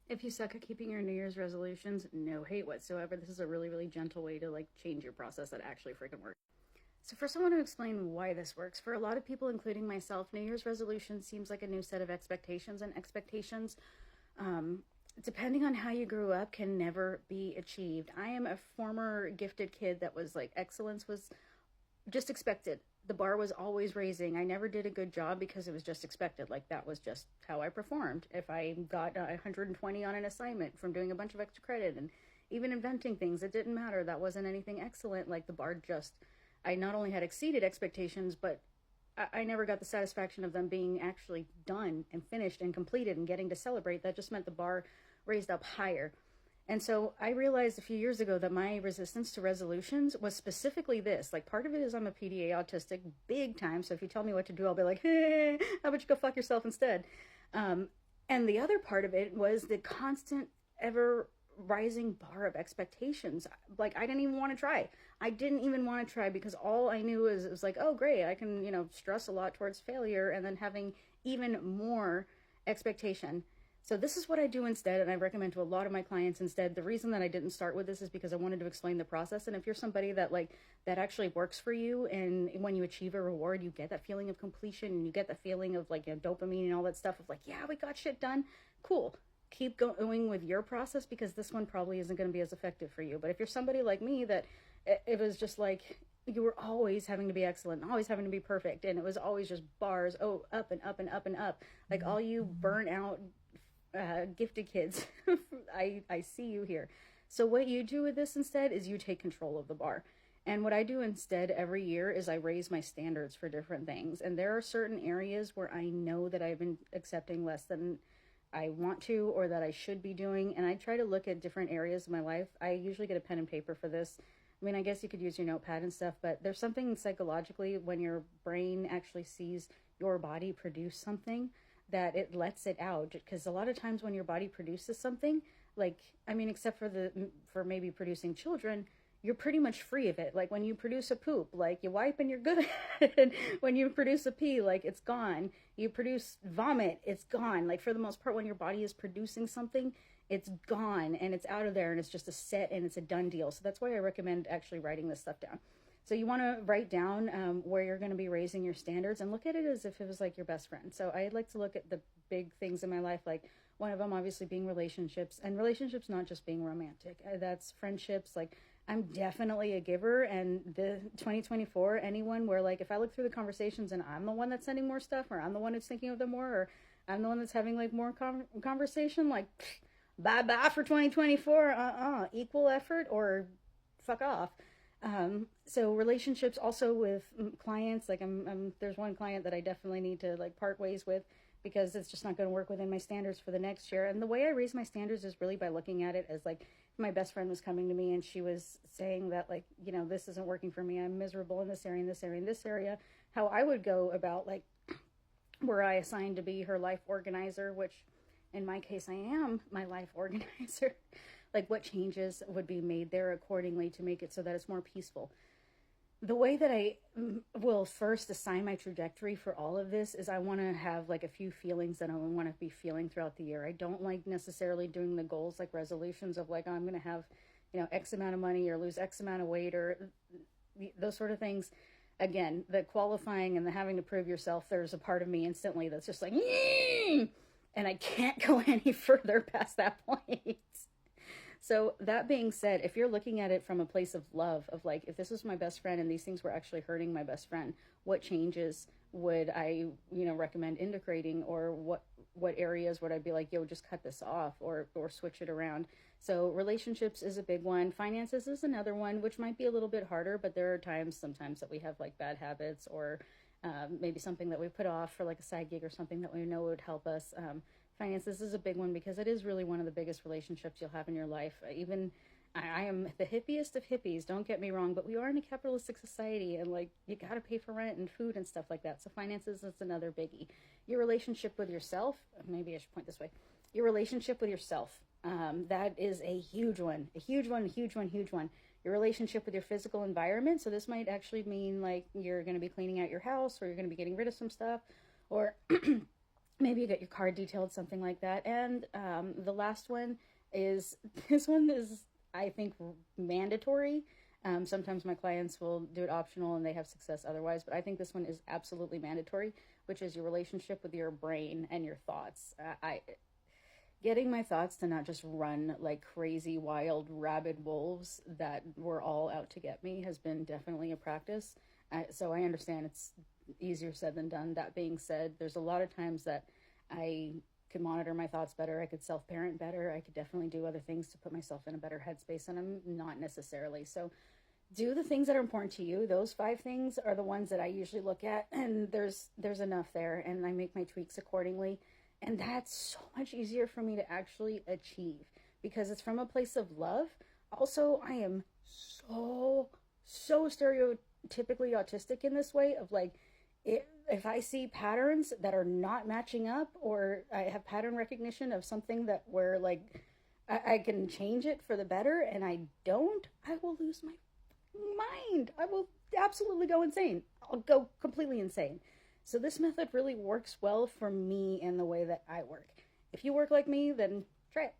If you suck at keeping your New Year's resolutions, no hate whatsoever. This is a really, really gentle way to like change your process that actually freaking works. So first I want to explain why this works. For a lot of people, including myself, New Year's resolution seems like a new set of expectations, and expectations, um, depending on how you grew up, can never be achieved. I am a former gifted kid that was like excellence was just expected. The bar was always raising. I never did a good job because it was just expected. Like that was just how I performed. If I got 120 on an assignment from doing a bunch of extra credit and even inventing things, it didn't matter. That wasn't anything excellent. Like the bar just, I not only had exceeded expectations, but I never got the satisfaction of them being actually done and finished and completed and getting to celebrate. That just meant the bar raised up higher. And so I realized a few years ago that my resistance to resolutions was specifically this. Like, part of it is I'm a PDA autistic big time. So if you tell me what to do, I'll be like, hey, how about you go fuck yourself instead? Um, and the other part of it was the constant, ever rising bar of expectations. Like, I didn't even want to try. I didn't even want to try because all I knew is it was like, oh, great, I can, stress a lot towards failure and then having even more expectation. So this is what I do instead, and I recommend to a lot of my clients instead. The reason that I didn't start with this is because I wanted to explain the process. And if you're somebody that that actually works for you, and when you achieve a reward, you get that feeling of completion, and you get the feeling of like dopamine and all that stuff of like, yeah, we got shit done. Cool. Keep going with your process because this one probably isn't going to be as effective for you. But if you're somebody like me that it was just like you were always having to be excellent, always having to be perfect, and it was always just bars, oh, up and up and up and up, like all you burn out gifted kids, I see you here. So what you do with this instead is you take control of the bar. And what I do instead every year is I raise my standards for different things. And there are certain areas where I know that I've been accepting less than I want to or that I should be doing. And I try to look at different areas of my life. I usually get a pen and paper for this. I mean, I guess you could use your notepad and stuff, but there's something psychologically when your brain actually sees your body produce something that it lets it out, because a lot of times when your body produces something, like, I mean, except for for maybe producing children, you're pretty much free of it. Like when you produce a poop, like you wipe and you're good. And when you produce a pee, like it's gone. You produce vomit, it's gone. Like for the most part, when your body is producing something, it's gone and it's out of there and it's just a set and it's a done deal. So that's why I recommend actually writing this stuff down. So you want to write down where you're going to be raising your standards and look at it as if it was like your best friend. So I like to look at the big things in my life, like one of them obviously being relationships, and relationships not just being romantic. That's friendships. Like I'm definitely a giver, and the 2024 anyone where like if I look through the conversations and I'm the one that's sending more stuff, or I'm the one that's thinking of them more, or I'm the one that's having like more conversation, like bye bye for 2024. Equal effort or fuck off. So relationships also with clients, like there's one client that I definitely need to like part ways with because it's just not going to work within my standards for the next year. And the way I raise my standards is really by looking at it as like my best friend was coming to me and she was saying that like, this isn't working for me. I'm miserable in this area, in this area, in this area. How I would go about like were I assigned to be her life organizer, which in my case I am my life organizer. Like what changes would be made there accordingly to make it so that it's more peaceful. The way that I will first assign my trajectory for all of this is I want to have like a few feelings that I want to be feeling throughout the year. I don't like necessarily doing the goals like resolutions of like, oh, I'm going to have, X amount of money or lose X amount of weight or those sort of things. Again, the qualifying and the having to prove yourself, there's a part of me instantly that's just like, and I can't go any further past that point. So that being said, if you're looking at it from a place of love, of like, if this was my best friend and these things were actually hurting my best friend, what changes would I, recommend integrating, or what areas would I be like, yo, just cut this off or switch it around? So relationships is a big one. Finances is another one, which might be a little bit harder, but there are sometimes that we have like bad habits or maybe something that we put off for like a side gig or something that we know would help us. Finances is a big one because it is really one of the biggest relationships you'll have in your life. Even I am the hippiest of hippies, don't get me wrong, but we are in a capitalistic society and like you got to pay for rent and food and stuff like that. So finances is another biggie. Your relationship with yourself, maybe I should point this way. Your relationship with yourself, that is a huge one, a huge one, huge one, huge one. Your relationship with your physical environment. So this might actually mean like you're going to be cleaning out your house or you're going to be getting rid of some stuff, or maybe you get your car detailed, something like that. And the last one is this one is, I think, mandatory. Sometimes my clients will do it optional and they have success otherwise, but I think this one is absolutely mandatory, which is your relationship with your brain and your thoughts. I Getting my thoughts to not just run like crazy, wild, rabid wolves that were all out to get me has been definitely a practice. So I understand it's easier said than done. That being said, there's a lot of times that I could monitor my thoughts better. I could self parent better. I could definitely do other things to put myself in a better headspace, and I'm not necessarily. So do the things that are important to you. Those 5 things are the ones that I usually look at, and there's enough there, and I make my tweaks accordingly. And that's so much easier for me to actually achieve because it's from a place of love. Also, I am so stereotypically autistic in this way of like, if I see patterns that are not matching up, or I have pattern recognition of something that where like I can change it for the better and I don't, I will lose my mind. I will absolutely go insane. I'll go completely insane. So this method really works well for me and the way that I work. If you work like me, then try it.